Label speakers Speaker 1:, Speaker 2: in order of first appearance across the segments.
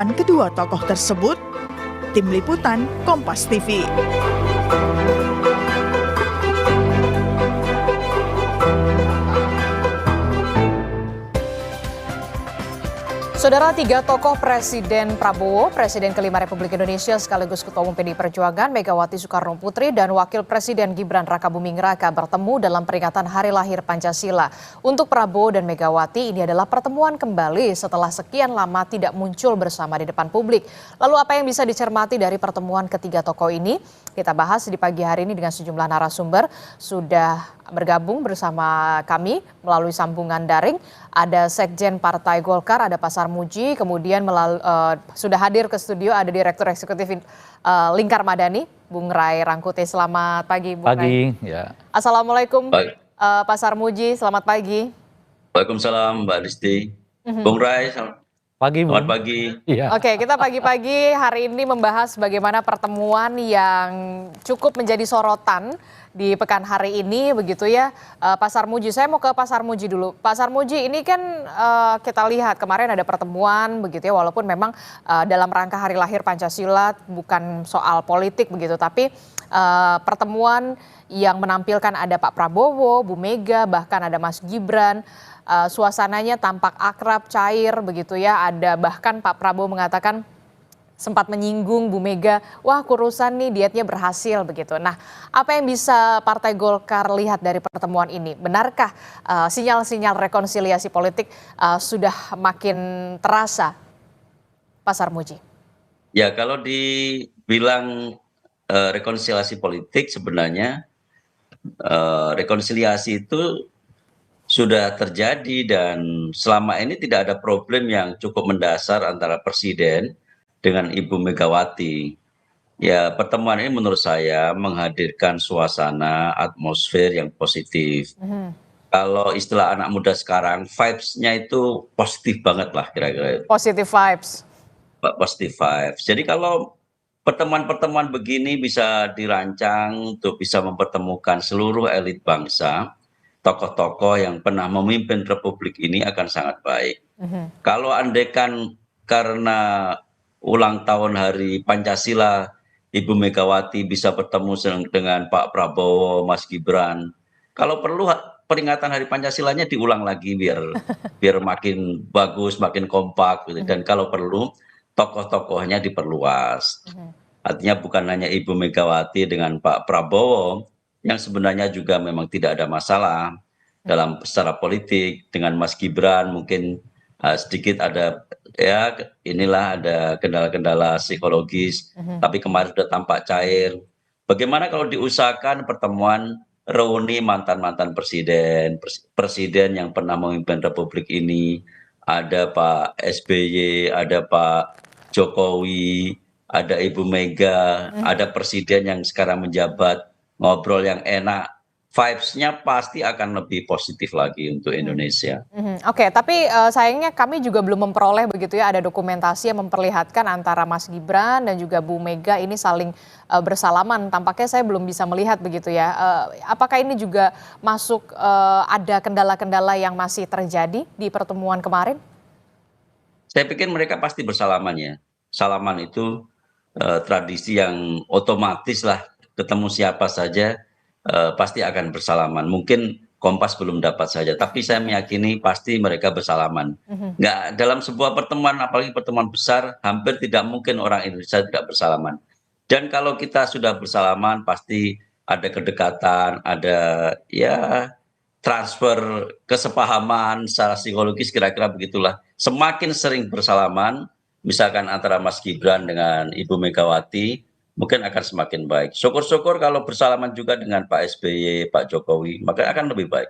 Speaker 1: kedua tokoh tersebut. Tim Liputan Kompas TV.
Speaker 2: Saudara, tiga tokoh Presiden Prabowo, Presiden kelima Republik Indonesia sekaligus Ketua Umum PDI Perjuangan Megawati Soekarno Putri dan Wakil Presiden Gibran Rakabuming Raka bertemu dalam peringatan Hari Lahir Pancasila. Untuk Prabowo dan Megawati, ini adalah pertemuan kembali setelah sekian lama tidak muncul bersama di depan publik. Lalu apa yang bisa dicermati dari pertemuan ketiga tokoh ini? Kita bahas di pagi hari ini dengan sejumlah narasumber. Sudah bergabung bersama kami melalui sambungan daring. Ada Sekjen Partai Golkar, ada Pak Sarmuji, kemudian sudah hadir ke studio ada Direktur Eksekutif Lingkar Madani, Bung Ray Rangkuti. Selamat pagi, Bung Ray.
Speaker 3: Ya.
Speaker 2: Assalamualaikum, Pak Sarmuji, selamat pagi.
Speaker 4: Waalaikumsalam, Mbak Disti. Bung Ray, selamat pagi.
Speaker 3: Iya.
Speaker 2: Oke, kita pagi-pagi hari ini membahas bagaimana pertemuan yang cukup menjadi sorotan di pekan hari ini, begitu ya, Pak Sarmuji. Saya mau ke Pak Sarmuji dulu. Pak Sarmuji, ini kan kita lihat kemarin ada pertemuan, begitu ya, walaupun memang dalam rangka Hari Lahir Pancasila, bukan soal politik begitu, tapi pertemuan yang menampilkan ada Pak Prabowo, Bu Mega, bahkan ada Mas Gibran. Suasananya tampak akrab, cair, begitu ya. Ada bahkan Pak Prabowo mengatakan sempat menyinggung Bu Mega, wah kurusan nih dietnya berhasil begitu. Nah, apa yang bisa Partai Golkar lihat dari pertemuan ini? Benarkah sinyal-sinyal rekonsiliasi politik sudah makin terasa, Pak Sarmuji?
Speaker 4: Ya, kalau dibilang rekonsiliasi politik, sebenarnya rekonsiliasi itu sudah terjadi dan selama ini tidak ada problem yang cukup mendasar antara Presiden dengan Ibu Megawati. Ya, pertemuan ini menurut saya menghadirkan suasana atmosfer yang positif. Kalau istilah anak muda sekarang, vibes-nya itu positif banget lah kira-kira.
Speaker 2: Positive vibes.
Speaker 4: Positive vibes. Jadi kalau pertemuan-pertemuan begini bisa dirancang untuk bisa mempertemukan seluruh elit bangsa, tokoh-tokoh yang pernah memimpin Republik ini akan sangat baik. Kalau andaikan karena ulang tahun Hari Pancasila, Ibu Megawati bisa bertemu dengan Pak Prabowo, Mas Gibran. Kalau perlu peringatan Hari Pancasilanya diulang lagi biar makin bagus, makin kompak gitu. Dan kalau perlu tokoh-tokohnya diperluas. Artinya bukan hanya Ibu Megawati dengan Pak Prabowo yang sebenarnya juga memang tidak ada masalah dalam secara politik, dengan Mas Gibran mungkin sedikit ada ya inilah ada kendala-kendala psikologis, tapi kemarin sudah tampak cair. Bagaimana kalau diusahakan pertemuan reuni mantan-mantan presiden yang pernah memimpin Republik ini, ada Pak SBY, ada Pak Jokowi, ada Ibu Mega, ada presiden yang sekarang menjabat, ngobrol yang enak, vibes-nya pasti akan lebih positif lagi untuk Indonesia.
Speaker 2: Oke, tapi sayangnya kami juga belum memperoleh begitu ya, ada dokumentasi yang memperlihatkan antara Mas Gibran dan juga Bu Mega ini saling bersalaman. Tampaknya saya belum bisa melihat begitu ya. Apakah ini juga masuk ada kendala-kendala yang masih terjadi di pertemuan kemarin?
Speaker 4: Saya pikir mereka pasti bersalaman ya. Salaman itu tradisi yang otomatis lah, ketemu siapa saja pasti akan bersalaman. Mungkin Kompas belum dapat saja, tapi saya meyakini pasti mereka bersalaman. Nggak, dalam sebuah pertemuan, apalagi pertemuan besar, hampir tidak mungkin orang Indonesia tidak bersalaman. Dan kalau kita sudah bersalaman, pasti ada kedekatan, ada ya transfer kesepahaman secara psikologis, kira-kira begitulah. Semakin sering bersalaman, misalkan antara Mas Gibran dengan Ibu Megawati, mungkin akan semakin baik. Syukur-syukur kalau bersalaman juga dengan Pak SBY, Pak Jokowi, maka akan lebih baik.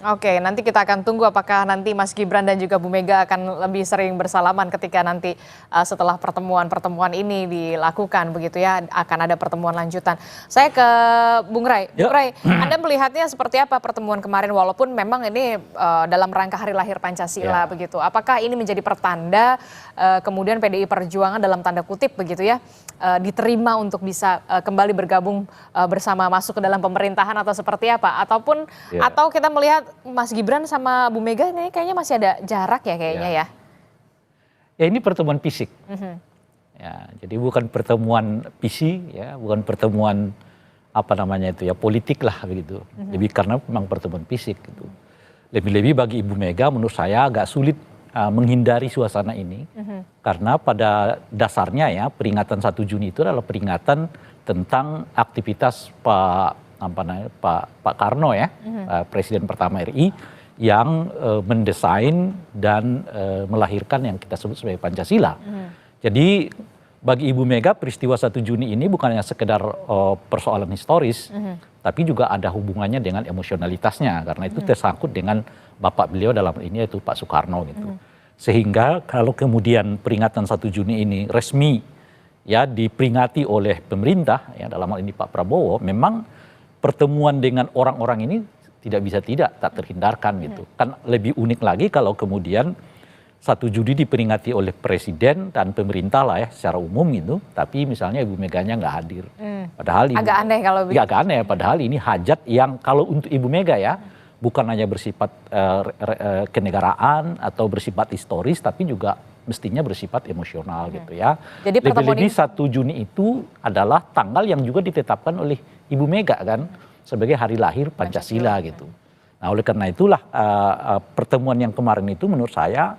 Speaker 2: Oke, nanti kita akan tunggu apakah nanti Mas Gibran dan juga Bu Mega akan lebih sering bersalaman ketika nanti setelah pertemuan-pertemuan ini dilakukan begitu ya, akan ada pertemuan lanjutan. Saya ke Bung Ray. Bung Ray, Anda melihatnya seperti apa pertemuan kemarin walaupun memang ini dalam rangka Hari Lahir Pancasila begitu. Apakah ini menjadi pertanda kemudian PDI Perjuangan dalam tanda kutip begitu ya diterima untuk bisa kembali bergabung bersama masuk ke dalam pemerintahan atau seperti apa? Ataupun atau kita melihat Mas Gibran sama Bu Mega ini kayaknya masih ada jarak ya kayaknya ya.
Speaker 3: Ya ini pertemuan fisik.
Speaker 2: Mhm.
Speaker 3: Ya, jadi bukan pertemuan PC, ya, bukan pertemuan apa namanya itu ya politik lah begitu. Lebih karena memang pertemuan fisik gitu. Lebih-lebih bagi Ibu Mega menurut saya agak sulit menghindari suasana ini karena pada dasarnya ya peringatan 1 Juni itu adalah peringatan tentang aktivitas Pak Karno ya, Presiden pertama RI yang mendesain dan melahirkan yang kita sebut sebagai Pancasila. Jadi bagi Ibu Mega peristiwa 1 Juni ini bukan hanya sekedar persoalan historis, tapi juga ada hubungannya dengan emosionalitasnya karena itu tersangkut dengan bapak beliau dalam ini yaitu Pak Soekarno gitu. Sehingga kalau kemudian peringatan 1 Juni ini resmi ya diperingati oleh pemerintah ya dalam hal ini Pak Prabowo, memang pertemuan dengan orang-orang ini tak terhindarkan gitu. Kan lebih unik lagi kalau kemudian 1 Juni diperingati oleh presiden dan pemerintah lah ya secara umum gitu, tapi misalnya Ibu Meganya nggak hadir. Padahal
Speaker 2: Agak aneh kalau begitu.
Speaker 3: Ya, agak aneh. Padahal ini hajat yang kalau untuk Ibu Mega ya bukan hanya bersifat kenegaraan atau bersifat historis, tapi juga mestinya bersifat emosional gitu ya.
Speaker 2: Jadi pertemuan
Speaker 3: Lebih-lebih 1 Juni itu adalah tanggal yang juga ditetapkan oleh Ibu Mega kan sebagai hari lahir Pancasila gitu. Nah oleh karena itulah pertemuan yang kemarin itu menurut saya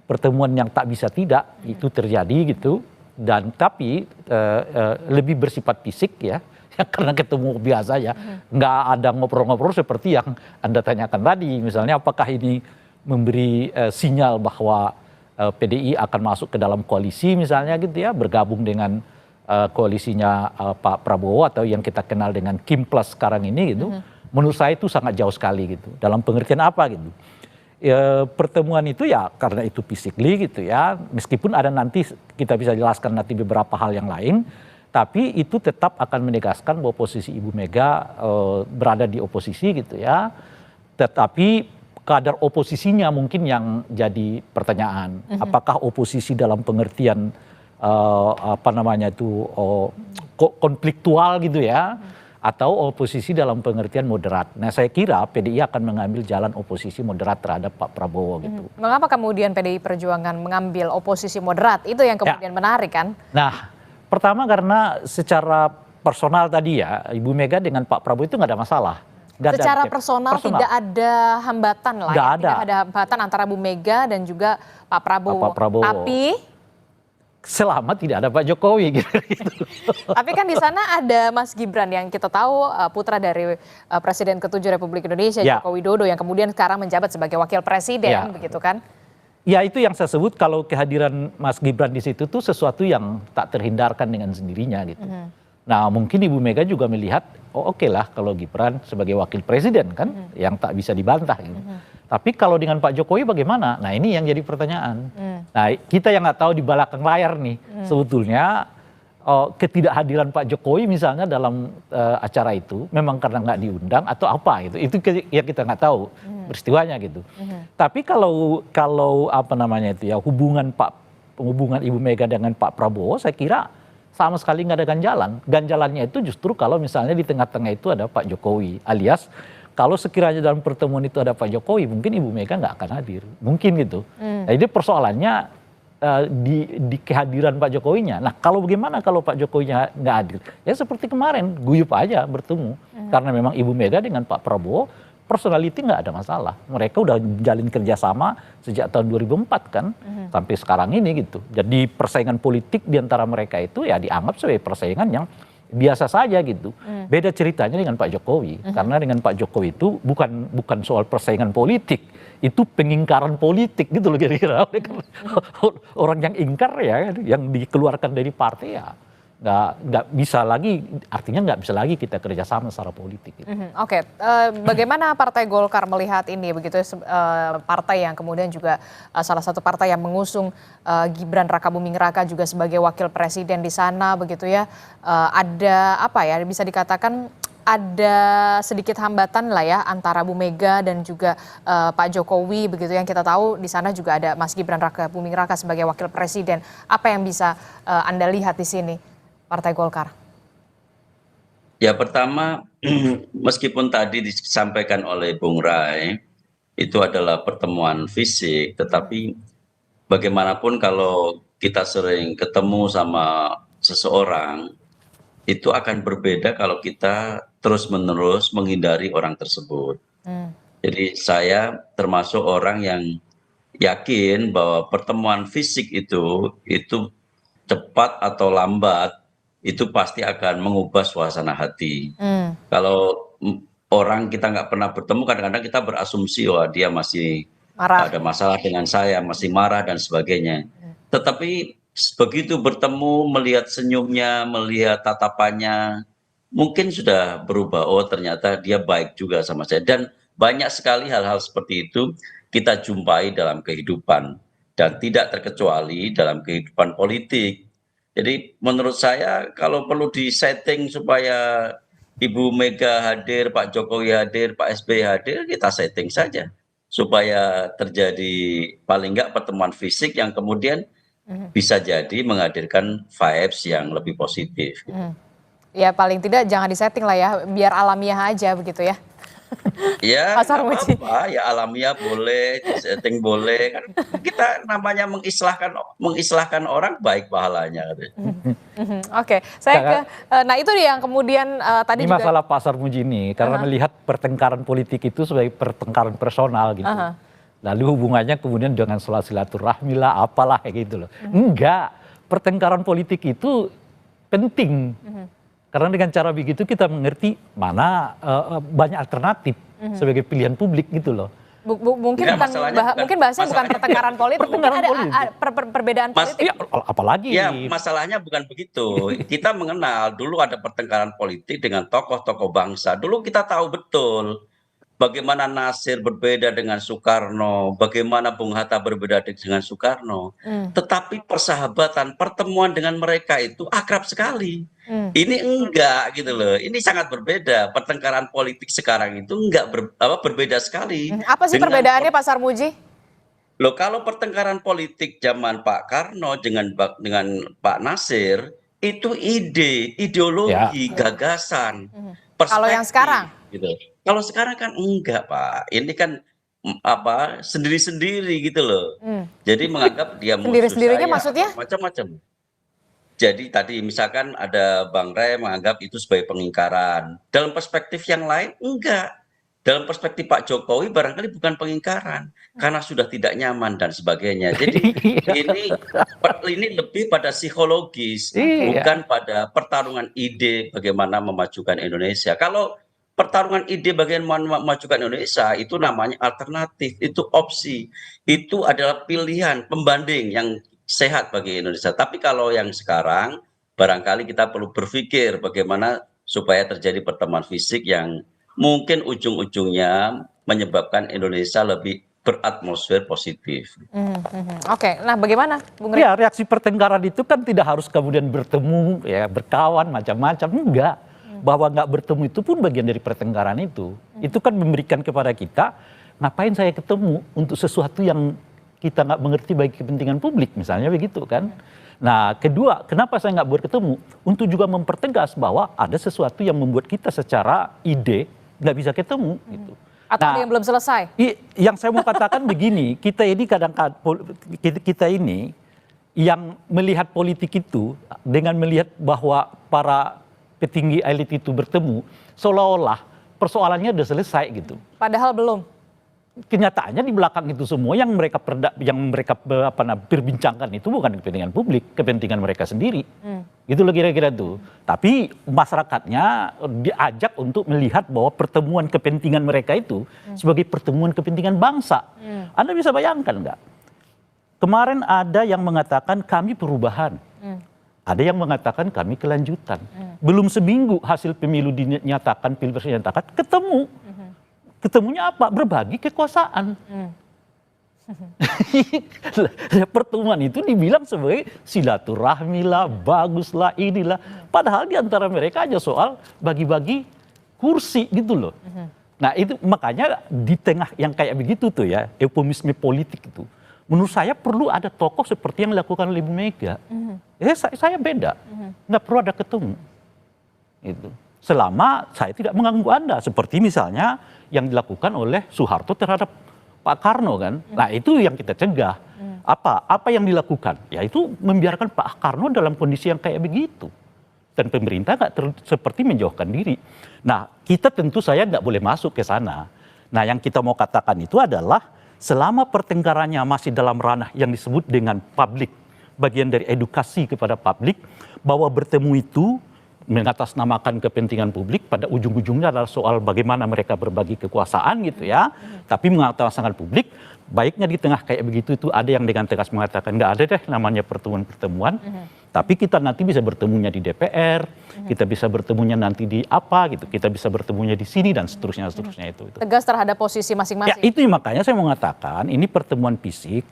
Speaker 3: pertemuan yang tak bisa tidak itu terjadi gitu, dan tapi lebih bersifat fisik ya karena ketemu biasa ya, nggak ada ngobrol-ngobrol seperti yang Anda tanyakan tadi, misalnya apakah ini memberi sinyal bahwa PDI akan masuk ke dalam koalisi misalnya gitu ya, bergabung dengan koalisinya Pak Prabowo atau yang kita kenal dengan Kim Plus sekarang ini gitu. Menurut saya itu sangat jauh sekali gitu, dalam pengertian apa gitu. Pertemuan itu ya karena itu physically gitu ya, meskipun ada nanti kita bisa jelaskan nanti beberapa hal yang lain, tapi itu tetap akan menegaskan bahwa posisi Ibu Mega berada di oposisi gitu ya, tetapi kadar oposisinya mungkin yang jadi pertanyaan, apakah oposisi dalam pengertian konfliktual gitu ya, atau oposisi dalam pengertian moderat. Nah saya kira PDI akan mengambil jalan oposisi moderat terhadap Pak Prabowo gitu.
Speaker 2: Mengapa kemudian PDI Perjuangan mengambil oposisi moderat? Itu yang kemudian menarik kan?
Speaker 3: Nah pertama karena secara personal tadi ya, Ibu Mega dengan Pak Prabowo itu nggak ada masalah.
Speaker 2: Secara personal tidak ada hambatan lah ya? Tidak ada hambatan antara Bu Mega dan juga Pak Prabowo. Tapi
Speaker 3: selama tidak ada Pak Jokowi gitu.
Speaker 2: Tapi kan di sana ada Mas Gibran yang kita tahu putra dari Presiden ke-7 Republik Indonesia Joko Widodo yang kemudian sekarang menjabat sebagai wakil presiden begitu kan?
Speaker 3: Ya itu yang saya sebut kalau kehadiran Mas Gibran di situ tuh sesuatu yang tak terhindarkan dengan sendirinya gitu. Nah mungkin Ibu Mega juga melihat oke lah kalau Gibran sebagai wakil presiden kan yang tak bisa dibantah gitu. Tapi kalau dengan Pak Jokowi bagaimana? Nah ini yang jadi pertanyaan. Nah kita yang nggak tahu di belakang layar nih sebetulnya ketidakhadiran Pak Jokowi misalnya dalam acara itu memang karena nggak diundang atau apa gitu. Itu yang kita nggak tahu peristiwanya gitu. Tapi kalau apa namanya itu ya hubungan Ibu Mega dengan Pak Prabowo saya kira sama sekali nggak ada ganjalan. Ganjalannya itu justru kalau misalnya di tengah-tengah itu ada Pak Jokowi alias kalau sekiranya dalam pertemuan itu ada Pak Jokowi, mungkin Ibu Mega nggak akan hadir, mungkin gitu. Nah, jadi persoalannya di kehadiran Pak Jokowinya. Nah, kalau bagaimana kalau Pak Jokowinya nggak hadir? Ya seperti kemarin, guyup aja bertemu. Karena memang Ibu Mega dengan Pak Prabowo, personality nggak ada masalah. Mereka udah jalin kerjasama sejak tahun 2004 kan, sampai sekarang ini gitu. Jadi persaingan politik di antara mereka itu ya dianggap sebagai persaingan yang biasa saja gitu. Beda ceritanya dengan Pak Jokowi. Karena dengan Pak Jokowi itu bukan soal persaingan politik, itu pengingkaran politik gitu loh kira-kira. Orang yang ingkar ya, yang dikeluarkan dari partai ya nggak bisa lagi, artinya nggak bisa lagi kita kerjasama secara politik. Gitu.
Speaker 2: Oke. Bagaimana Partai Golkar melihat ini begitu partai yang kemudian juga salah satu partai yang mengusung Gibran Rakabuming Raka juga sebagai wakil presiden di sana begitu ya, ada apa ya bisa dikatakan ada sedikit hambatan lah ya antara Bu Mega dan juga Pak Jokowi begitu yang kita tahu di sana juga ada Mas Gibran Rakabuming Raka sebagai wakil presiden. Apa yang bisa Anda lihat di sini Partai Golkar?
Speaker 4: Ya pertama meskipun tadi disampaikan oleh Bung Rai itu adalah pertemuan fisik, tetapi bagaimanapun kalau kita sering ketemu sama seseorang, itu akan berbeda kalau kita terus-menerus menghindari orang tersebut. Jadi saya termasuk orang yang yakin bahwa pertemuan fisik itu cepat atau lambat itu pasti akan mengubah suasana hati. Kalau orang kita nggak pernah bertemu, kadang-kadang kita berasumsi, wah dia masih
Speaker 2: Marah.
Speaker 4: ada masalah dengan saya, masih marah dan sebagainya. Tetapi begitu bertemu, melihat senyumnya, melihat tatapannya, mungkin sudah berubah. Oh ternyata dia baik juga sama saya. Dan banyak sekali hal-hal seperti itu kita jumpai dalam kehidupan. Dan tidak terkecuali dalam kehidupan politik. Jadi menurut saya kalau perlu disetting supaya Ibu Mega hadir, Pak Jokowi hadir, Pak SBY hadir, kita setting saja. Supaya terjadi paling nggak pertemuan fisik yang kemudian bisa jadi menghadirkan vibes yang lebih positif.
Speaker 2: Ya paling tidak jangan disetting lah ya, biar alamiah aja begitu ya.
Speaker 4: Ya,
Speaker 2: Mas Armuji.
Speaker 4: apa-apa, ya alamiah boleh, setting boleh. Kan kita namanya mengislahkan orang baik pahalanya.
Speaker 2: Oke, saya ke, nah itu dia yang kemudian tadi
Speaker 3: Ini
Speaker 2: juga.
Speaker 3: masalah Pak Sarmuji ini, karena melihat pertengkaran politik itu sebagai pertengkaran personal gitu. Lalu hubungannya kemudian dengan silaturahmi lah, apalah kayak gitu loh. Enggak, pertengkaran politik itu penting. Karena dengan cara begitu kita mengerti mana banyak alternatif sebagai pilihan publik gitu loh.
Speaker 2: Mungkin
Speaker 4: Enggak,
Speaker 2: bukan
Speaker 4: masalahnya
Speaker 2: mungkin bahasanya bukan
Speaker 4: masalahnya
Speaker 2: pertengkaran politik, mungkin
Speaker 3: pertengkaran
Speaker 2: ada
Speaker 3: politik.
Speaker 2: perbedaan politik.
Speaker 3: Ya, apalagi.
Speaker 4: Ya, masalahnya bukan begitu. Kita mengenal dulu ada pertengkaran politik dengan tokoh-tokoh bangsa. Dulu kita tahu betul bagaimana Nasir berbeda dengan Soekarno, bagaimana Bung Hatta berbeda dengan Soekarno. Tetapi persahabatan, pertemuan dengan mereka itu akrab sekali. Ini enggak gitu loh. Ini sangat berbeda. Pertengkaran politik sekarang itu enggak berbeda sekali.
Speaker 2: Apa sih
Speaker 4: dengan
Speaker 2: perbedaannya Pak Sarmuji?
Speaker 4: Loh, kalau pertengkaran politik zaman Pak Karno dengan Pak Nasir itu ideologi, gagasan,
Speaker 2: Kalau yang
Speaker 4: perspektif,
Speaker 2: sekarang?
Speaker 4: gitu. Kalau sekarang kan enggak, Pak. Ini kan sendiri-sendiri gitu loh. Jadi menganggap dia musuh
Speaker 2: Sendiri-sendirinya
Speaker 4: saya,
Speaker 2: maksudnya?
Speaker 4: macam-macam. Jadi tadi misalkan ada Bang Rey menganggap itu sebagai pengingkaran. Dalam perspektif yang lain enggak. Dalam perspektif Pak Jokowi barangkali bukan pengingkaran karena sudah tidak nyaman dan sebagainya. Jadi ini lebih pada psikologis, bukan pada pertarungan ide bagaimana memajukan Indonesia. Kalau pertarungan ide bagaimana memajukan Indonesia itu namanya alternatif, itu opsi, itu adalah pilihan pembanding yang sehat bagi Indonesia. Tapi kalau yang sekarang barangkali kita perlu berpikir bagaimana supaya terjadi pertemuan fisik yang mungkin ujung-ujungnya menyebabkan Indonesia lebih beratmosfer positif.
Speaker 2: Oke, nah bagaimana Bung Rey?
Speaker 3: Ya, reaksi pertengkaran itu kan tidak harus kemudian bertemu, ya berkawan macam-macam, enggak. Bahwa nggak bertemu itu pun bagian dari pertengkaran itu. Itu kan memberikan kepada kita, ngapain saya ketemu untuk sesuatu yang kita nggak mengerti bagi kepentingan publik, misalnya begitu kan. Nah, kedua, kenapa saya nggak bertemu? Untuk juga mempertegas bahwa ada sesuatu yang membuat kita secara ide nggak bisa ketemu. Gitu.
Speaker 2: Atau ada yang belum selesai?
Speaker 3: Yang saya mau katakan begini, kita ini kadang-kadang kita ini yang melihat politik itu dengan melihat bahwa para petinggi elit itu bertemu, seolah-olah persoalannya sudah selesai gitu.
Speaker 2: Padahal belum.
Speaker 3: Kenyataannya di belakang itu semua yang mereka perbincangkan itu bukan kepentingan publik, kepentingan mereka sendiri. Gitu loh kira-kira tuh. Tapi masyarakatnya diajak untuk melihat bahwa pertemuan kepentingan mereka itu sebagai pertemuan kepentingan bangsa. Anda bisa bayangkan nggak? Kemarin ada yang mengatakan kami perubahan. Ada yang mengatakan kami kelanjutan. Belum seminggu hasil pemilu dinyatakan, pilpres dinyatakan, ketemu. Ketemunya apa? Berbagi kekuasaan. Pertemuan itu dibilang sebagai silaturahmi lah, bagus lah, inilah. Padahal di antara mereka aja soal bagi-bagi kursi gitu loh. Nah itu makanya di tengah yang kayak begitu tuh ya, eufemisme politik itu. Menurut saya perlu ada tokoh seperti yang dilakukan oleh Ibu Mega. Saya beda, nggak perlu ada ketemu. Itu. Selama saya tidak mengganggu Anda, seperti misalnya yang dilakukan oleh Soeharto terhadap Pak Karno kan. Nah itu yang kita cegah. Apa yang dilakukan? Ya itu membiarkan Pak Karno dalam kondisi yang kayak begitu. Dan pemerintah seperti menjauhkan diri. Nah, kita tentu saya nggak boleh masuk ke sana. Nah, yang kita mau katakan itu adalah selama pertengkarannya masih dalam ranah yang disebut dengan publik, bagian dari edukasi kepada publik, bahwa bertemu itu mengatasnamakan kepentingan publik, pada ujung-ujungnya adalah soal bagaimana mereka berbagi kekuasaan gitu ya. Tapi mengatasnamakan publik, baiknya di tengah kayak begitu itu ada yang dengan tegas mengatakan nggak ada deh namanya pertemuan-pertemuan. Tapi kita nanti bisa bertemunya di DPR, kita bisa bertemunya nanti di apa gitu, kita bisa bertemunya di sini dan seterusnya itu.
Speaker 2: Tegas terhadap posisi
Speaker 3: Ya
Speaker 2: masing-masing.
Speaker 3: itu makanya saya mau mengatakan ini pertemuan fisik,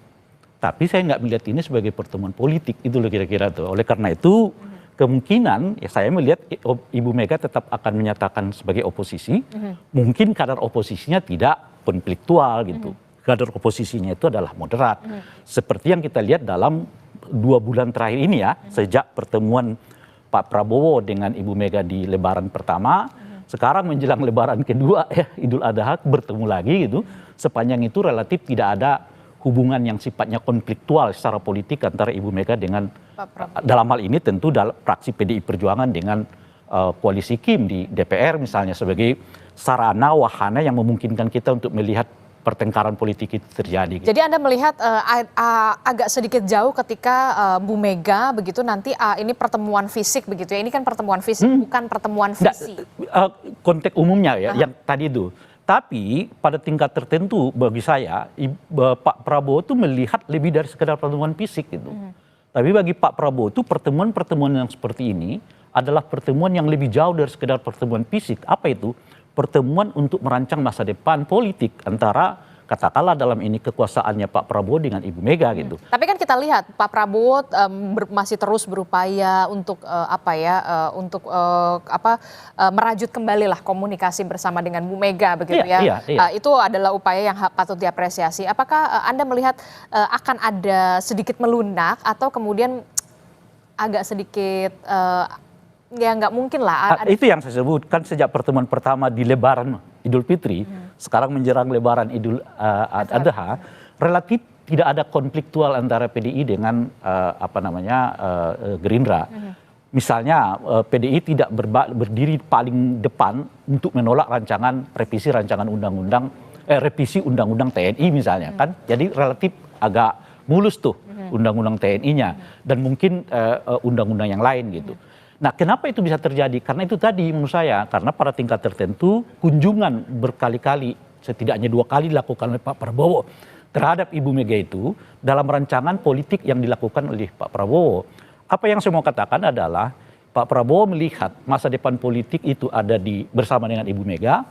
Speaker 3: tapi saya nggak melihat ini sebagai pertemuan politik itu loh kira-kira tuh. Oleh karena itu kemungkinan ya saya melihat Ibu Mega tetap akan menyatakan sebagai oposisi, mungkin kadar oposisinya tidak konfliktual gitu. Kadar oposisinya itu adalah moderat. Seperti yang kita lihat dalam 2 bulan terakhir ini ya, sejak pertemuan Pak Prabowo dengan Ibu Mega di Lebaran pertama, sekarang menjelang Lebaran kedua ya Idul Adha bertemu lagi gitu. Sepanjang itu relatif tidak ada hubungan yang sifatnya konfliktual secara politik antara Ibu Mega dengan dalam hal ini tentu dalam fraksi PDI Perjuangan dengan koalisi Kim di DPR misalnya sebagai sarana wahana yang memungkinkan kita untuk melihat pertengkaran politik itu terjadi. Gitu.
Speaker 2: Jadi Anda melihat agak sedikit jauh ketika Bu Mega begitu nanti ini pertemuan fisik begitu ya. Ini kan pertemuan fisik bukan pertemuan visi.
Speaker 3: Konteks umumnya ya yang tadi itu. Tapi pada tingkat tertentu bagi saya Pak Prabowo itu melihat lebih dari sekedar pertemuan fisik gitu. Tapi bagi Pak Prabowo itu pertemuan-pertemuan yang seperti ini adalah pertemuan yang lebih jauh dari sekedar pertemuan fisik. Apa itu? Pertemuan untuk merancang masa depan politik antara katakanlah dalam ini kekuasaannya Pak Prabowo dengan Ibu Mega gitu.
Speaker 2: Tapi kan kita lihat Pak Prabowo masih terus berupaya untuk merajut kembali lah komunikasi bersama dengan Bu Mega begitu ya. Itu adalah upaya yang patut diapresiasi. Apakah Anda melihat akan ada sedikit melunak atau kemudian agak sedikit ya nggak mungkin lah.
Speaker 3: Itu yang saya sebutkan sejak pertemuan pertama di Lebaran Idul Fitri, sekarang menjelang Lebaran Idul Adha, relatif tidak ada konfliktual antara PDI dengan Gerindra. Misalnya PDI tidak berdiri paling depan untuk menolak revisi rancangan undang-undang revisi undang-undang TNI misalnya kan, jadi relatif agak mulus tuh undang-undang TNI-nya dan mungkin undang-undang yang lain gitu. Nah, kenapa itu bisa terjadi? Karena itu tadi menurut saya, karena pada tingkat tertentu kunjungan berkali-kali, setidaknya 2 kali dilakukan oleh Pak Prabowo terhadap Ibu Mega itu dalam rancangan politik yang dilakukan oleh Pak Prabowo. Apa yang saya mau katakan adalah Pak Prabowo melihat masa depan politik itu ada bersama dengan Ibu Mega,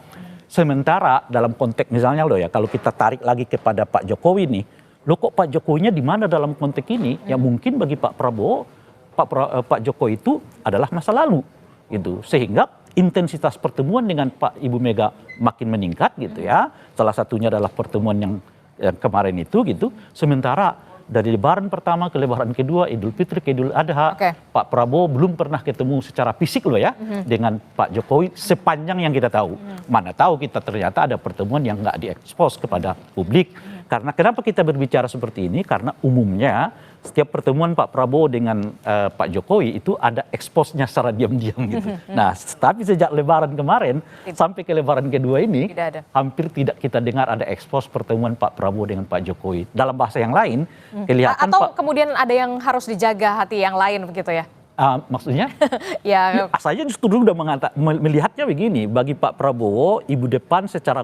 Speaker 3: sementara dalam konteks misalnya loh ya, kalau kita tarik lagi kepada Pak Jokowi nih, loh kok Pak Jokowinya di mana dalam konteks ini? Ya mungkin bagi Pak Prabowo Pak Jokowi itu adalah masa lalu gitu, sehingga intensitas pertemuan dengan Pak Ibu Mega makin meningkat gitu ya. Salah satunya adalah pertemuan yang kemarin itu gitu. Sementara dari Lebaran pertama ke Lebaran kedua, Idul Fitri ke Idul Adha, Pak Prabowo belum pernah ketemu secara fisik loh ya dengan Pak Jokowi sepanjang yang kita tahu. Mana tahu kita ternyata ada pertemuan yang nggak diekspos kepada publik. Karena kenapa kita berbicara seperti ini? Karena umumnya setiap pertemuan Pak Prabowo dengan Pak Jokowi itu ada eksposnya secara diam-diam gitu. Nah, tapi sejak Lebaran kemarin sampai ke Lebaran kedua ini hampir tidak kita dengar ada ekspos pertemuan Pak Prabowo dengan Pak Jokowi. Dalam bahasa yang lain, kelihatan
Speaker 2: atau kemudian ada yang harus dijaga hati yang lain begitu ya?
Speaker 3: Maksudnya?
Speaker 2: Ya.
Speaker 3: Saya justru udah melihatnya begini, bagi Pak Prabowo, ibu depan secara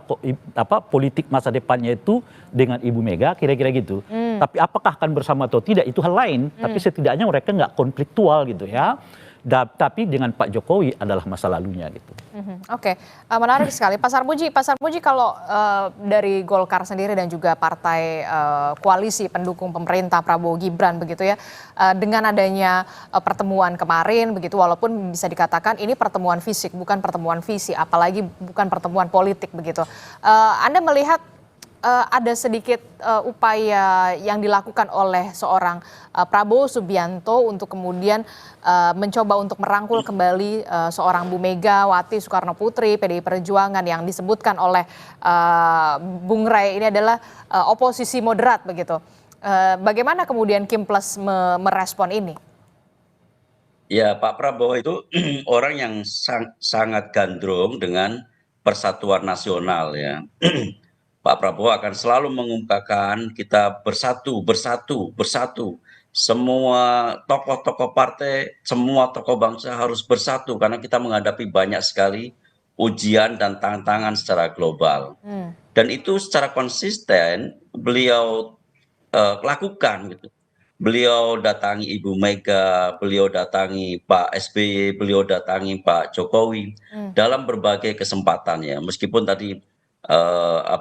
Speaker 3: politik masa depannya itu dengan Ibu Mega, kira-kira gitu. Tapi apakah akan bersama atau tidak, itu hal lain. Tapi setidaknya mereka nggak konfliktual gitu ya. Tapi dengan Pak Jokowi adalah masa lalunya gitu.
Speaker 2: Oke, menarik sekali. Pak Sarmuji kalau dari Golkar sendiri dan juga partai koalisi pendukung pemerintah Prabowo Gibran begitu ya, dengan adanya pertemuan kemarin begitu, walaupun bisa dikatakan ini pertemuan fisik bukan pertemuan visi, apalagi bukan pertemuan politik begitu. Anda melihat ada sedikit upaya yang dilakukan oleh seorang Prabowo Subianto untuk kemudian mencoba untuk merangkul kembali seorang Bu Megawati Soekarno Putri PDI Perjuangan yang disebutkan oleh Bung Ray ini adalah oposisi moderat begitu. Bagaimana kemudian Kim Plus merespon ini?
Speaker 4: Ya, Pak Prabowo itu orang yang sangat gandrung dengan persatuan nasional ya. Pak Prabowo akan selalu mengungkapkan kita bersatu, bersatu, bersatu. Semua tokoh-tokoh partai, semua tokoh bangsa harus bersatu karena kita menghadapi banyak sekali ujian dan tantangan secara global. Dan itu secara konsisten beliau lakukan gitu. Beliau datangi Ibu Mega, beliau datangi Pak SBY, beliau datangi Pak Jokowi dalam berbagai kesempatan ya. Meskipun tadi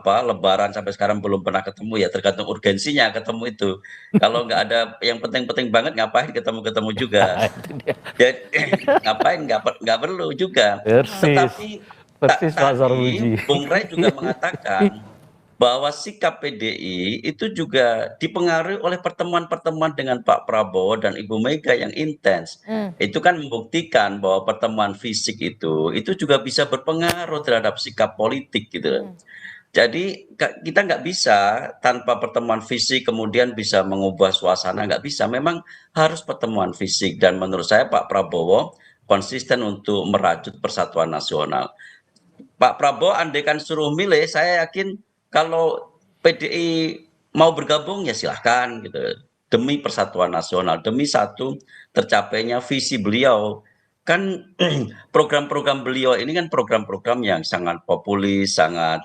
Speaker 4: Lebaran sampai sekarang belum pernah ketemu ya, tergantung urgensinya ketemu itu. Kalau nggak ada yang penting-penting banget, ngapain ketemu-ketemu juga? Jadi ngapain nggak perlu juga. Tetapi
Speaker 3: Persis Pak Sarmuji.
Speaker 4: Bung Ray juga mengatakan bahwa sikap PDI itu juga dipengaruhi oleh pertemuan-pertemuan dengan Pak Prabowo dan Ibu Mega yang intens. Itu kan membuktikan bahwa pertemuan fisik itu juga bisa berpengaruh terhadap sikap politik gitu. Jadi kita nggak bisa tanpa pertemuan fisik kemudian bisa mengubah suasana, nggak bisa. Memang harus pertemuan fisik dan menurut saya Pak Prabowo konsisten untuk merajut persatuan nasional. Pak Prabowo andaikan suruh milih, saya yakin kalau PDI mau bergabung ya silahkan gitu. Demi persatuan nasional, demi satu tercapainya visi beliau. Kan program-program beliau ini kan program-program yang sangat populis, sangat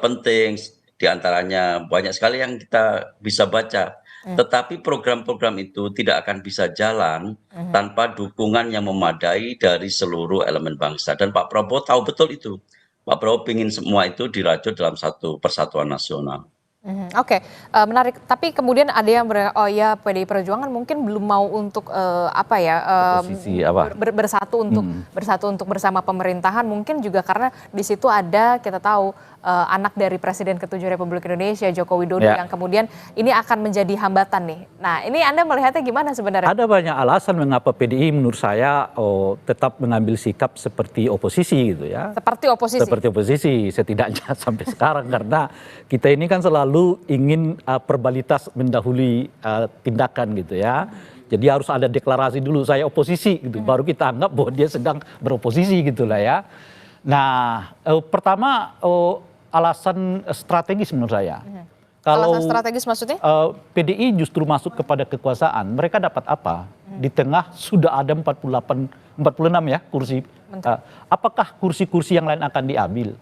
Speaker 4: penting. Di antaranya banyak sekali yang kita bisa baca. Tetapi program-program itu tidak akan bisa jalan tanpa dukungan yang memadai dari seluruh elemen bangsa. Dan Pak Prabowo tahu betul itu. Pak Prabowo ingin semua itu dirajut dalam satu persatuan nasional.
Speaker 2: Oke, menarik. Tapi kemudian ada yang oh ya PDI Perjuangan mungkin belum mau untuk bersatu untuk bersama pemerintahan. Mungkin juga karena di situ ada kita tahu anak dari Presiden ke-7 Republik Indonesia Joko Widodo yang kemudian ini akan menjadi hambatan nih. Nah ini Anda melihatnya gimana sebenarnya?
Speaker 3: Ada banyak alasan mengapa PDI menurut saya tetap mengambil sikap seperti oposisi gitu ya.
Speaker 2: Seperti oposisi? Seperti
Speaker 3: oposisi setidaknya sampai sekarang karena kita ini kan selalu ingin verbalitas mendahului tindakan gitu ya. Jadi harus ada deklarasi dulu saya oposisi gitu, baru kita anggap bahwa dia sedang beroposisi gitu lah ya. Nah pertama alasan strategis menurut saya. Kalau
Speaker 2: alasan strategis maksudnya?
Speaker 3: PDI justru masuk kepada kekuasaan, mereka dapat apa? Di tengah sudah ada 46 ya kursi. Apakah kursi-kursi yang lain akan diambil?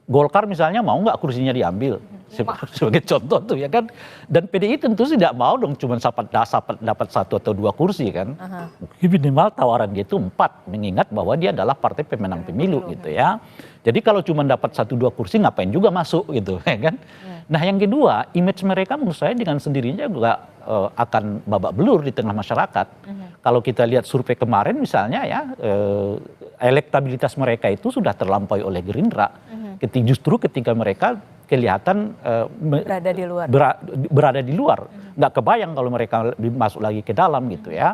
Speaker 3: Golkar misalnya mau nggak kursinya diambil? Sebagai contoh tuh ya kan. Dan PDI tentu tidak mau dong cuma dapat 1 atau 2 kursi kan. Minimal tawaran dia itu 4, mengingat bahwa dia adalah partai pemenang pemilu gitu ya. Jadi kalau cuma dapat 1-2 kursi ngapain juga masuk gitu ya kan. Nah yang kedua, image mereka menurut saya dengan sendirinya juga akan babak belur di tengah masyarakat. Kalau kita lihat survei kemarin misalnya ya, elektabilitas mereka itu sudah terlampaui oleh Gerindra. Justru ketika mereka kelihatan berada di luar. Nggak kebayang kalau mereka masuk lagi ke dalam gitu ya.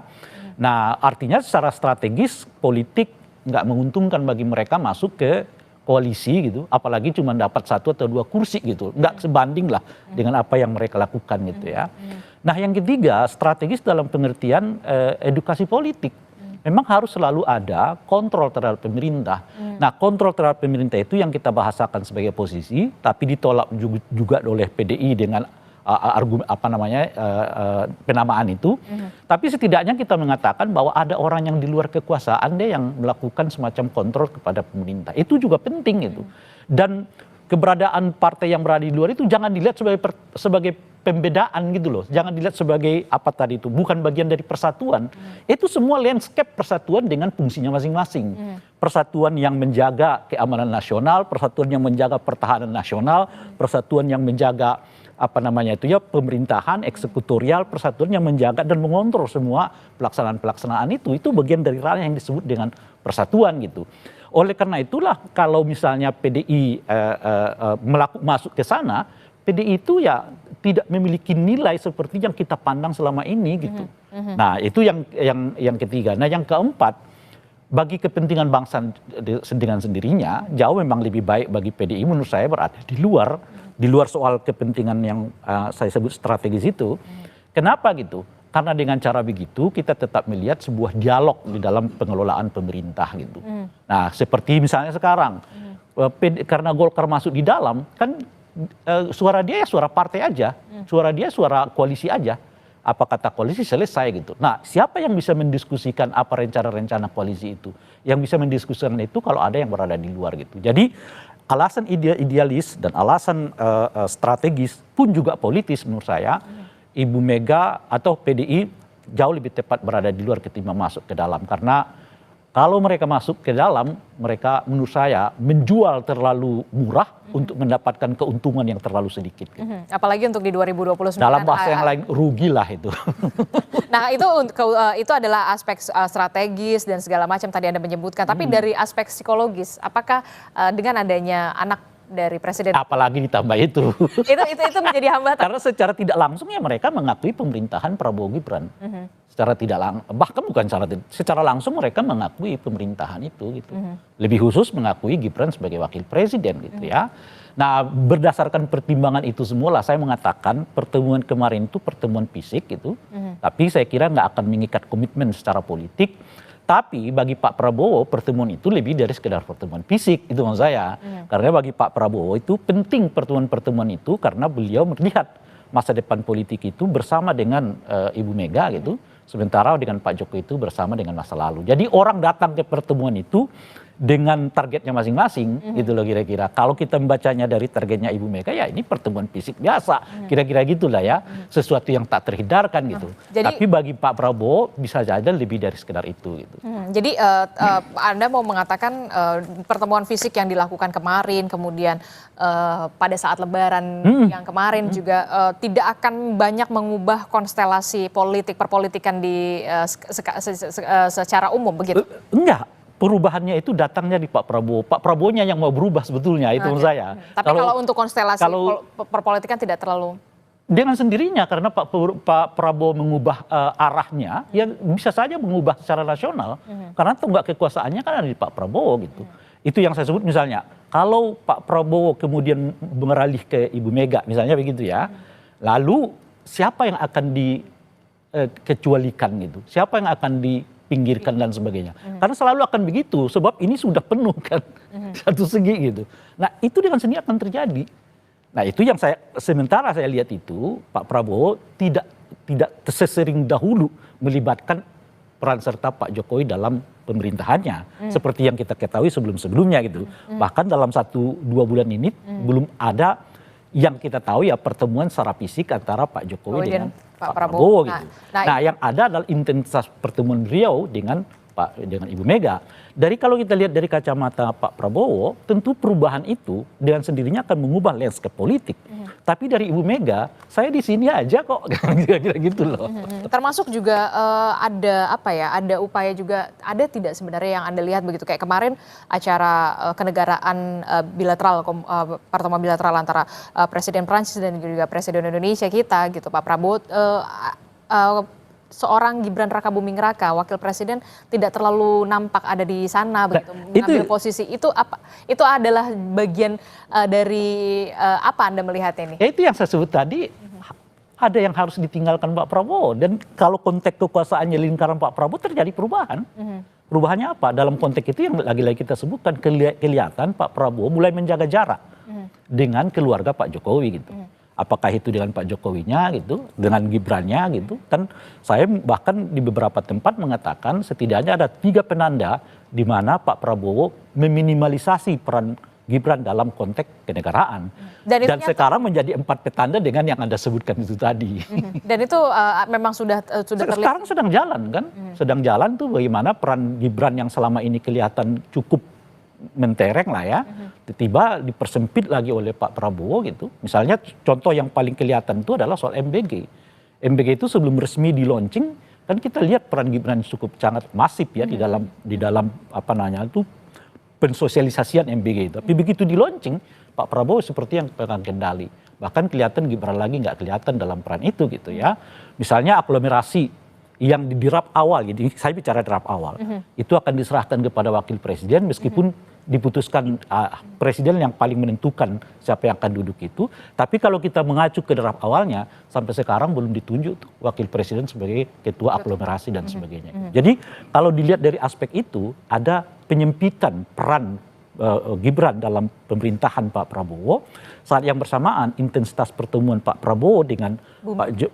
Speaker 3: Nah artinya secara strategis politik nggak menguntungkan bagi mereka masuk ke koalisi gitu, apalagi cuma dapat 1 atau 2 kursi gitu, nggak sebanding lah dengan apa yang mereka lakukan gitu ya. Nah yang ketiga, strategis dalam pengertian edukasi politik. Memang harus selalu ada kontrol terhadap pemerintah. Nah kontrol terhadap pemerintah itu yang kita bahasakan sebagai oposisi, tapi ditolak juga oleh PDI dengan penamaan itu. Tapi setidaknya kita mengatakan bahwa ada orang yang di luar kekuasaan deh yang melakukan semacam kontrol kepada pemerintah. Itu juga penting itu. Dan keberadaan partai yang berada di luar itu jangan dilihat sebagai pembedaan gitu loh. Jangan dilihat sebagai apa tadi itu, bukan bagian dari persatuan. Itu semua landscape persatuan dengan fungsinya masing-masing. Persatuan yang menjaga keamanan nasional, persatuan yang menjaga pertahanan nasional, persatuan yang menjaga pemerintahan, eksekutorial, persatuan yang menjaga dan mengontrol semua pelaksanaan-pelaksanaan itu bagian dari ranah yang disebut dengan persatuan gitu. Oleh karena itulah kalau misalnya PDI masuk ke sana, PDI itu ya tidak memiliki nilai seperti yang kita pandang selama ini gitu. Nah itu yang ketiga. Nah yang keempat, bagi kepentingan bangsa dengan sendirinya jauh memang lebih baik bagi PDI menurut saya berada di luar di luar soal kepentingan yang saya sebut strategis itu. Kenapa gitu? Karena dengan cara begitu kita tetap melihat sebuah dialog di dalam pengelolaan pemerintah gitu. Nah, seperti misalnya sekarang karena Golkar masuk di dalam kan suara dia ya suara partai aja, suara dia suara koalisi aja. Apa kata koalisi selesai gitu. Nah, siapa yang bisa mendiskusikan apa rencana-rencana koalisi itu? Yang bisa mendiskusikan itu kalau ada yang berada di luar gitu. Jadi alasan idealis dan alasan strategis pun juga politis menurut saya. Ibu Mega atau PDI jauh lebih tepat berada di luar ketimbang masuk ke dalam. Karena kalau mereka masuk ke dalam, mereka menurut saya menjual terlalu murah untuk mendapatkan keuntungan yang terlalu sedikit. Gitu.
Speaker 2: Apalagi untuk di 2029.
Speaker 3: Dalam bahasa yang lain, rugilah itu.
Speaker 2: Nah, itu adalah aspek strategis dan segala macam tadi Anda menyebutkan. Tapi dari aspek psikologis, apakah dengan adanya anak dari presiden,
Speaker 3: apalagi ditambah itu
Speaker 2: itu menjadi hambatan?
Speaker 3: Karena secara tidak langsung ya mereka mengakui pemerintahan Prabowo Gibran. Secara tidak langsung, bahkan bukan secara langsung mereka mengakui pemerintahan itu gitu. Lebih khusus mengakui Gibran sebagai wakil presiden gitu ya. Nah, berdasarkan pertimbangan itu semua lah saya mengatakan pertemuan kemarin itu pertemuan fisik gitu. Tapi saya kira nggak akan mengikat komitmen secara politik. Tapi bagi Pak Prabowo pertemuan itu lebih dari sekedar pertemuan fisik, itu maksud saya. Karena bagi Pak Prabowo itu penting pertemuan-pertemuan itu karena beliau melihat masa depan politik itu bersama dengan Ibu Mega gitu. Sementara dengan Pak Jokowi itu bersama dengan masa lalu. Jadi orang datang ke pertemuan itu dengan targetnya masing-masing gitu loh kira-kira. Kalau kita membacanya dari targetnya Ibu Mega ya ini pertemuan fisik biasa. Kira-kira gitulah ya. Sesuatu yang tak terhindarkan gitu. Tapi bagi Pak Prabowo bisa saja lebih dari sekedar itu gitu.
Speaker 2: Jadi Anda mau mengatakan pertemuan fisik yang dilakukan kemarin kemudian pada saat Lebaran yang kemarin juga tidak akan banyak mengubah konstelasi politik perpolitikan di secara umum begitu?
Speaker 3: Enggak. Perubahannya itu datangnya di Pak Prabowo. Pak Prabowo-nya yang mau berubah sebetulnya, itu menurut saya.
Speaker 2: Tapi kalau untuk konstelasi perpolitikan tidak terlalu?
Speaker 3: Dengan sendirinya, karena Pak Prabowo mengubah arahnya, ya bisa saja mengubah secara nasional. Karena tonggak kekuasaannya kan ada di Pak Prabowo gitu. Itu yang saya sebut misalnya, kalau Pak Prabowo kemudian beralih ke Ibu Mega, misalnya begitu ya. Lalu siapa yang akan dikecualikan gitu? Siapa yang akan pinggirkan dan sebagainya. Karena selalu akan begitu, sebab ini sudah penuh kan, satu segi gitu. Nah itu dengan sendiri akan terjadi. Nah itu yang sementara saya lihat itu, Pak Prabowo tidak sesering dahulu melibatkan peran serta Pak Jokowi dalam pemerintahannya. Seperti yang kita ketahui sebelum-sebelumnya gitu. Bahkan dalam 1-2 bulan ini belum ada yang kita tahu ya pertemuan secara fisik antara Pak Jokowi dengan Pak Prabowo gitu. Nah, yang ada adalah intensitas pertemuan beliau dengan Ibu Mega. Dari kalau kita lihat dari kacamata Pak Prabowo, tentu perubahan itu dengan sendirinya akan mengubah landscape politik. Tapi dari Ibu Mega, saya di sini aja kok, kira-kira gitu loh.
Speaker 2: Termasuk juga ada upaya juga, ada tidak sebenarnya yang Anda lihat begitu kayak kemarin acara kenegaraan bilateral, pertemuan bilateral antara Presiden Prancis dan juga Presiden Indonesia kita gitu, Pak Prabowo. Seorang Gibran Rakabuming Raka, wakil presiden tidak terlalu nampak ada di sana begitu mengambil posisi itu apa? Itu adalah bagian dari apa Anda melihat ini? Ya
Speaker 3: itu yang saya sebut tadi, ada yang harus ditinggalkan Pak Prabowo dan kalau konteks kekuasaannya lingkaran Pak Prabowo terjadi perubahan. Perubahannya apa? Dalam konteks itu yang lagi-lagi kita sebutkan kelihatan Pak Prabowo mulai menjaga jarak dengan keluarga Pak Jokowi gitu. Apakah itu dengan Pak Jokowinya gitu, dengan Gibrannya gitu. Kan saya bahkan di beberapa tempat mengatakan setidaknya ada 3 penanda di mana Pak Prabowo meminimalisasi peran Gibran dalam konteks kenegaraan. Dan sekarang menjadi 4 petanda dengan yang Anda sebutkan itu tadi.
Speaker 2: Dan itu memang sudah terlihat.
Speaker 3: Sekarang sedang jalan kan. Sedang jalan tuh bagaimana peran Gibran yang selama ini kelihatan cukup mentereng lah ya, tiba-tiba dipersempit lagi oleh Pak Prabowo gitu. Misalnya contoh yang paling kelihatan itu adalah soal MBG. MBG itu sebelum resmi di launching kan kita lihat peran Gibran cukup sangat masif ya di dalam apa namanya itu pensosialisasian MBG itu. Tapi begitu di launching Pak Prabowo seperti yang pegang kendali. Bahkan kelihatan Gibran lagi nggak kelihatan dalam peran itu gitu ya. Misalnya aglomerasi yang di draft awal, jadi saya bicara draft awal, itu akan diserahkan kepada wakil presiden meskipun diputuskan presiden yang paling menentukan siapa yang akan duduk itu. Tapi kalau kita mengacu ke draft awalnya, sampai sekarang belum ditunjuk tuh wakil presiden sebagai ketua aglomerasi dan sebagainya. Jadi kalau dilihat dari aspek itu, ada penyempitan peran Gibran dalam pemerintahan Pak Prabowo. Saat yang bersamaan intensitas pertemuan Pak Prabowo dengan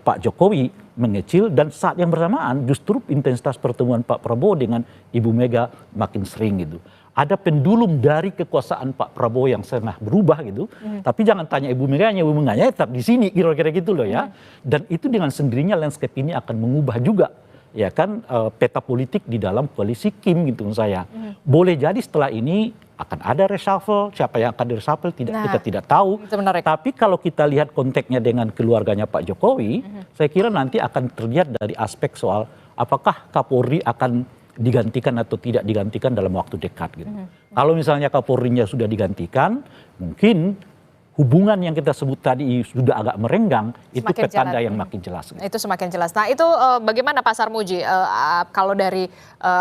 Speaker 3: Pak Jokowi mengecil, dan saat yang bersamaan justru intensitas pertemuan Pak Prabowo dengan Ibu Mega makin sering gitu. Ada pendulum dari kekuasaan Pak Prabowo yang setengah berubah gitu. Tapi jangan tanya Ibu Meganya tetap di sini kira-kira gitu loh ya. Dan itu dengan sendirinya landscape ini akan mengubah juga ya kan peta politik di dalam koalisi Kim gitu menurut saya. Boleh jadi setelah ini akan ada reshuffle, siapa yang akan di-reshuffle kita tidak tahu. Tapi kalau kita lihat konteksnya dengan keluarganya Pak Jokowi, saya kira nanti akan terlihat dari aspek soal apakah Kapolri akan digantikan atau tidak digantikan dalam waktu dekat gitu. Kalau misalnya Kapolrinya sudah digantikan, mungkin hubungan yang kita sebut tadi sudah agak merenggang, itu petanda yang makin jelas. Gitu.
Speaker 2: Itu semakin jelas. Nah itu bagaimana Pak Sarmuji? Kalau dari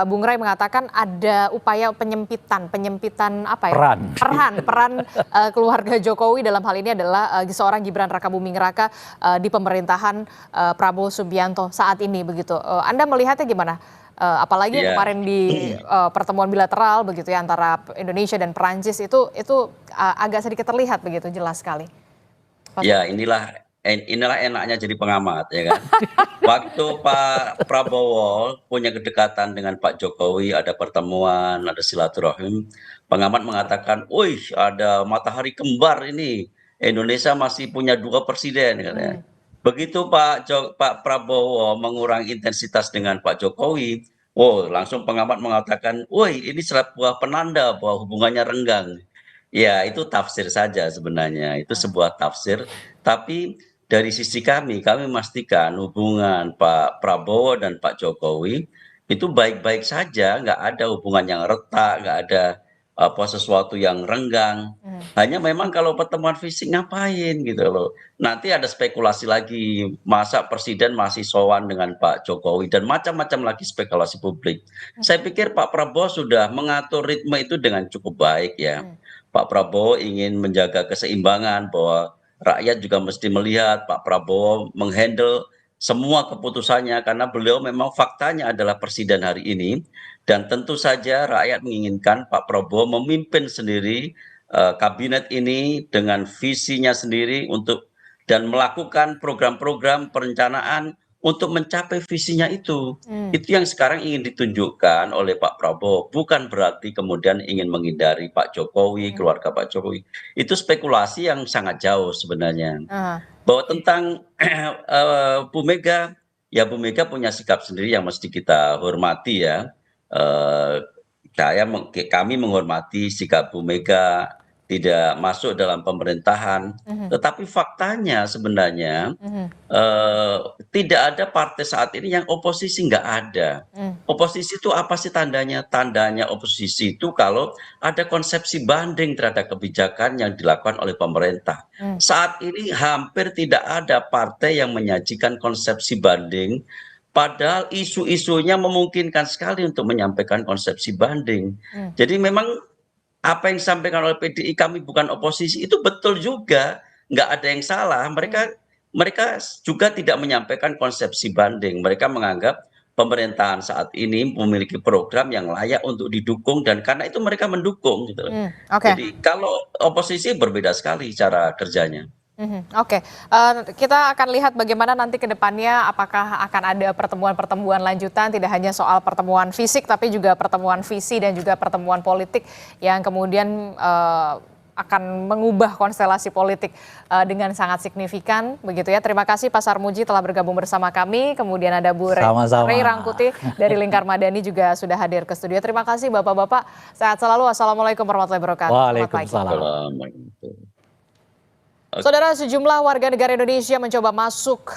Speaker 2: Bung Rai mengatakan ada upaya penyempitan apa ya? Peran keluarga Jokowi dalam hal ini adalah seorang Gibran Rakabuming Raka di pemerintahan Prabowo Subianto saat ini begitu. Anda melihatnya gimana? Apalagi kemarin di pertemuan bilateral begitu ya antara Indonesia dan Perancis itu agak sedikit terlihat begitu jelas sekali.
Speaker 4: Ya inilah enaknya jadi pengamat ya kan. Waktu Pak Prabowo punya kedekatan dengan Pak Jokowi, ada pertemuan, ada silaturahim, pengamat mengatakan, "Wih, ada matahari kembar ini. Indonesia masih punya 2 presiden," katanya. Begitu Pak Prabowo mengurangi intensitas dengan Pak Jokowi, langsung pengamat mengatakan, "Woi, ini sebuah penanda bahwa hubungannya renggang." Ya, itu tafsir saja sebenarnya, itu sebuah tafsir. Tapi dari sisi kami memastikan hubungan Pak Prabowo dan Pak Jokowi itu baik-baik saja, nggak ada hubungan yang retak, nggak ada sesuatu yang renggang. Hanya memang kalau pertemuan fisik ngapain gitu loh. Nanti ada spekulasi lagi, masa presiden masih sowan dengan Pak Jokowi dan macam-macam lagi spekulasi publik. Saya pikir Pak Prabowo sudah mengatur ritme itu dengan cukup baik ya. Pak Prabowo ingin menjaga keseimbangan bahwa rakyat juga mesti melihat Pak Prabowo menghandle semua keputusannya karena beliau memang faktanya adalah presiden hari ini. Dan tentu saja rakyat menginginkan Pak Prabowo memimpin sendiri kabinet ini dengan visinya sendiri dan melakukan program-program perencanaan untuk mencapai visinya itu. Itu yang sekarang ingin ditunjukkan oleh Pak Prabowo. Bukan berarti kemudian ingin menghindari Pak Jokowi, keluarga Pak Jokowi. Itu spekulasi yang sangat jauh sebenarnya. Bahwa tentang Bu Mega, ya Bu Mega punya sikap sendiri yang mesti kita hormati ya. Kami menghormati sikap Bu Mega tidak masuk dalam pemerintahan, tetapi faktanya sebenarnya tidak ada partai saat ini yang oposisi, nggak ada. Oposisi itu apa sih tandanya? Tandanya oposisi itu kalau ada konsepsi banding terhadap kebijakan yang dilakukan oleh pemerintah. Saat ini hampir tidak ada partai yang menyajikan konsepsi banding. Padahal isu-isunya memungkinkan sekali untuk menyampaikan konsepsi banding. Jadi memang apa yang disampaikan oleh PDI kami bukan oposisi itu betul juga, nggak ada yang salah. Mereka juga tidak menyampaikan konsepsi banding. Mereka menganggap pemerintahan saat ini memiliki program yang layak untuk didukung dan karena itu mereka mendukung. Gitu. Jadi kalau oposisi berbeda sekali cara kerjanya.
Speaker 2: Oke, kita akan lihat bagaimana nanti ke depannya apakah akan ada pertemuan-pertemuan lanjutan, tidak hanya soal pertemuan fisik tapi juga pertemuan visi dan juga pertemuan politik yang kemudian akan mengubah konstelasi politik dengan sangat signifikan begitu ya. Terima kasih Pak Sarmuji telah bergabung bersama kami, kemudian ada Bu Rey Rangkuti dari Lingkar Madani juga sudah hadir ke studio. Terima kasih Bapak-Bapak, sehat selalu, Assalamualaikum warahmatullahi wabarakatuh.
Speaker 3: Waalaikumsalam.
Speaker 2: Saudara, sejumlah warga negara Indonesia mencoba masuk